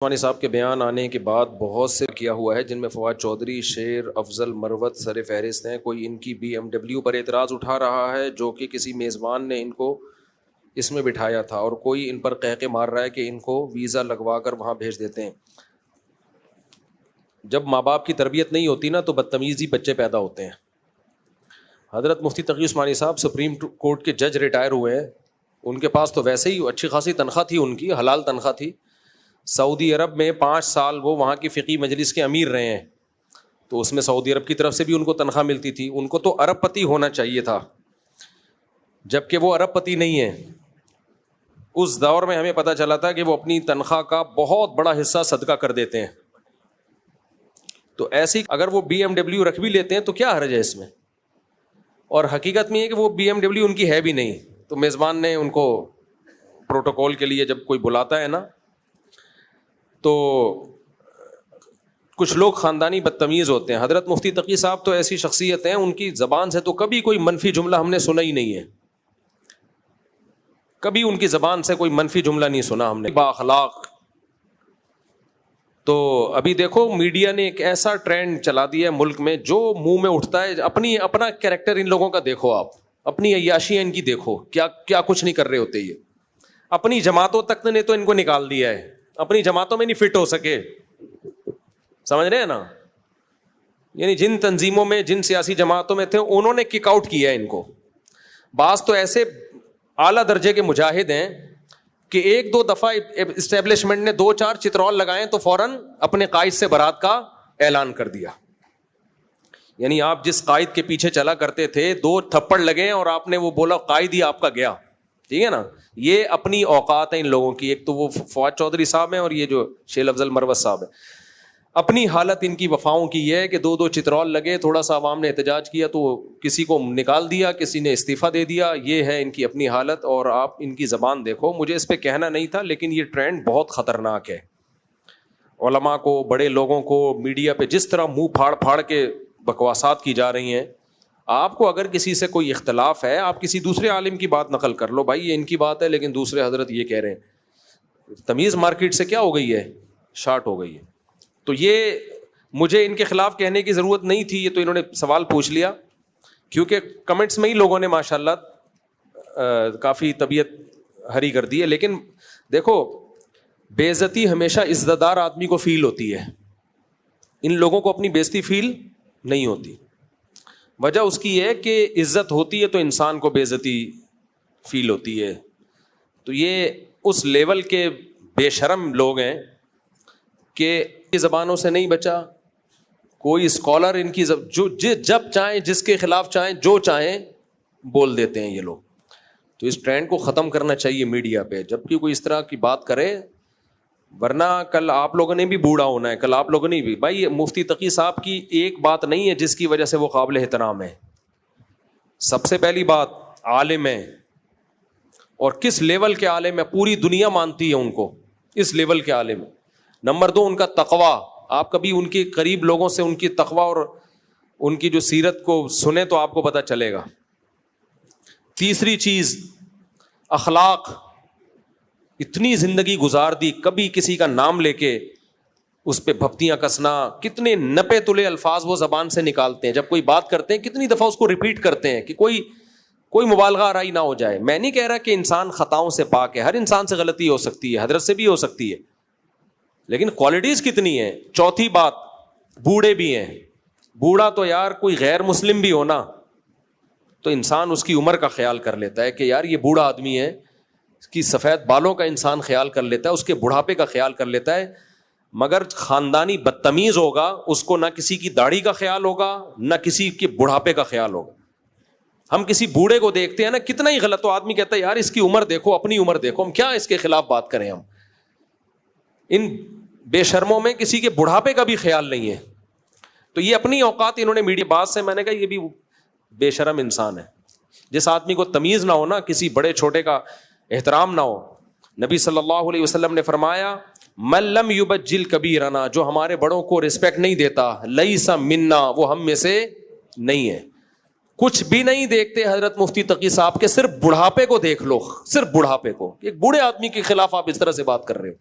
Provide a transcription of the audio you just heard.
عثمانی صاحب کے بیان آنے کے بعد بہت سے کیا ہوا ہے، جن میں فواد چودھری، شیر افضل، مروت سر فہرست ہیں۔ کوئی ان کی BMW پر اعتراض اٹھا رہا ہے جو کہ کسی میزبان نے ان کو اس میں بٹھایا تھا، اور کوئی ان پر قہقے مار رہا ہے کہ ان کو ویزا لگوا کر وہاں بھیج دیتے ہیں۔ جب ماں باپ کی تربیت نہیں ہوتی نا تو بدتمیزی بچے پیدا ہوتے ہیں۔ حضرت مفتی تقی عثمانی صاحب سپریم کورٹ کے جج ریٹائر ہوئے ہیں، ان کے پاس تو ویسے ہی اچھی خاصی تنخواہ تھی، ان کی حلال تنخواہ تھی۔ سعودی عرب میں 5 سال وہ وہاں کی فقی مجلس کے امیر رہے ہیں، تو اس میں سعودی عرب کی طرف سے بھی ان کو تنخواہ ملتی تھی۔ ان کو تو ارب پتی ہونا چاہیے تھا، جبکہ وہ ارب پتی نہیں ہے۔ اس دور میں ہمیں پتہ چلا تھا کہ وہ اپنی تنخواہ کا بہت بڑا حصہ صدقہ کر دیتے ہیں۔ تو ایسی اگر وہ BMW رکھ بھی لیتے ہیں تو کیا حرج ہے اس میں؟ اور حقیقت میں یہ کہ وہ BMW ان کی ہے بھی نہیں، تو میزبان نے ان کو پروٹوکول کے لیے جب کوئی بلاتا ہے نا، تو کچھ لوگ خاندانی بدتمیز ہوتے ہیں۔ حضرت مفتی تقی صاحب تو ایسی شخصیت ہیں، ان کی زبان سے تو کبھی کوئی منفی جملہ ہم نے سنا ہی نہیں ہے، کبھی ان کی زبان سے کوئی منفی جملہ نہیں سنا ہم نے، بااخلاق۔ تو ابھی دیکھو میڈیا نے ایک ایسا ٹرینڈ چلا دیا ہے ملک میں، جو منہ میں اٹھتا ہے اپنا کیریکٹر ان لوگوں کا دیکھو، آپ اپنی عیاشیاں ان کی دیکھو، کیا کچھ نہیں کر رہے ہوتے یہ۔ اپنی جماعتوں تک نے تو ان کو نکال دیا ہے، اپنی جماعتوں میں نہیں فٹ ہو سکے، سمجھ رہے ہیں نا؟ یعنی جن تنظیموں میں، جن سیاسی جماعتوں میں تھے، انہوں نے کک آؤٹ کیا ہے ان کو۔ بعض تو ایسے اعلیٰ درجے کے مجاہد ہیں کہ 1-2 دفعہ اسٹیبلشمنٹ نے 2-4 چترول لگائے تو فوراً اپنے قائد سے برات کا اعلان کر دیا۔ یعنی آپ جس قائد کے پیچھے چلا کرتے تھے، 2 تھپڑ لگے اور آپ نے وہ بولا قائد ہی آپ کا گیا، ٹھیک ہے نا؟ یہ اپنی اوقات ہیں ان لوگوں کی۔ ایک تو وہ فواد چودھری صاحب ہیں، اور یہ جو شیر افضل مروت صاحب ہیں، اپنی حالت ان کی وفاؤں کی یہ ہے کہ 2 چترول لگے، تھوڑا سا عوام نے احتجاج کیا تو کسی کو نکال دیا، کسی نے استعفیٰ دے دیا۔ یہ ہے ان کی اپنی حالت، اور آپ ان کی زبان دیکھو۔ مجھے اس پہ کہنا نہیں تھا، لیکن یہ ٹرینڈ بہت خطرناک ہے۔ علماء کو، بڑے لوگوں کو میڈیا پہ جس طرح منہ پھاڑ پھاڑ کے بکواسات کی جا رہی ہیں۔ آپ کو اگر کسی سے کوئی اختلاف ہے، آپ کسی دوسرے عالم کی بات نقل کر لو، بھائی یہ ان کی بات ہے لیکن دوسرے حضرت یہ کہہ رہے ہیں۔ تمیز مارکیٹ سے کیا ہو گئی ہے؟ شارٹ ہو گئی ہے۔ تو یہ مجھے ان کے خلاف کہنے کی ضرورت نہیں تھی، یہ تو انہوں نے سوال پوچھ لیا، کیونکہ کمنٹس میں ہی لوگوں نے ماشاءاللہ کافی طبیعت ہری کر دی ہے۔ لیکن دیکھو، بے عزتی ہمیشہ عزت دار آدمی کو فیل ہوتی ہے، ان لوگوں کو اپنی بے عزتی فیل نہیں ہوتی۔ وجہ اس کی ہے کہ عزت ہوتی ہے تو انسان کو بے عزتی فیل ہوتی ہے۔ تو یہ اس لیول کے بے شرم لوگ ہیں کہ زبانوں سے نہیں بچا کوئی اسکالر، ان کی جب چاہیں، جس کے خلاف چاہیں، جو چاہیں بول دیتے ہیں یہ لوگ۔ تو اس ٹرینڈ کو ختم کرنا چاہیے میڈیا پہ، جب بھی کوئی اس طرح کی بات کرے، ورنہ کل آپ لوگوں نے بھی بوڑھا ہونا ہے، کل آپ لوگوں نے بھی۔ بھائی مفتی تقی صاحب کی ایک بات نہیں ہے جس کی وجہ سے وہ قابل احترام ہے۔ سب سے پہلی بات، عالم ہے، اور کس لیول کے عالم ہے، پوری دنیا مانتی ہے ان کو، اس لیول کے عالم ہے۔ نمبر 2، ان کا تقویٰ۔ آپ کبھی ان کے قریب لوگوں سے ان کی تقویٰ اور ان کی جو سیرت کو سنیں تو آپ کو پتہ چلے گا۔ تیسری چیز، اخلاق۔ اتنی زندگی گزار دی، کبھی کسی کا نام لے کے اس پہ بھپتیاں کسنا، کتنے نپے تلے الفاظ وہ زبان سے نکالتے ہیں، جب کوئی بات کرتے ہیں کتنی دفعہ اس کو ریپیٹ کرتے ہیں کہ کوئی مبالغہ آرائی نہ ہو جائے۔ میں نہیں کہہ رہا کہ انسان خطاؤں سے پاک ہے، ہر انسان سے غلطی ہو سکتی ہے، حضرت سے بھی ہو سکتی ہے، لیکن کوالٹیز کتنی ہیں۔ چوتھی بات، بوڑھے بھی ہیں۔ بوڑھا تو یار کوئی غیر مسلم بھی ہو نا تو انسان اس کی عمر کا خیال کر لیتا ہے کہ یار یہ بوڑھا آدمی ہے، اس کی سفید بالوں کا انسان خیال کر لیتا ہے، اس کے بڑھاپے کا خیال کر لیتا ہے۔ مگر خاندانی بدتمیز ہوگا، اس کو نہ کسی کی داڑھی کا خیال ہوگا، نہ کسی کے بڑھاپے کا خیال ہوگا۔ ہم کسی بوڑھے کو دیکھتے ہیں نا، کتنا ہی غلط، تو آدمی کہتا ہے یار اس کی عمر دیکھو، اپنی عمر دیکھو، ہم کیا اس کے خلاف بات کریں۔ ہم ان بے شرموں میں کسی کے بڑھاپے کا بھی خیال نہیں ہے۔ تو یہ اپنی اوقات انہوں نے میڈیا بات سے، میں نے کہا یہ بھی بے شرم انسان ہے۔ جس آدمی کو تمیز نہ ہو نا، کسی بڑے چھوٹے کا احترام نہ ہو۔ نبی صلی اللہ علیہ وسلم نے فرمایا، من لم یبجل کبیرنا، جو ہمارے بڑوں کو رسپیکٹ نہیں دیتا، لیس منا، وہ ہم میں سے نہیں ہے۔ کچھ بھی نہیں دیکھتے حضرت مفتی تقی صاحب کے، صرف بڑھاپے کو دیکھ لو، صرف بڑھاپے کو۔ ایک بوڑھے آدمی کے خلاف آپ اس طرح سے بات کر رہے ہو۔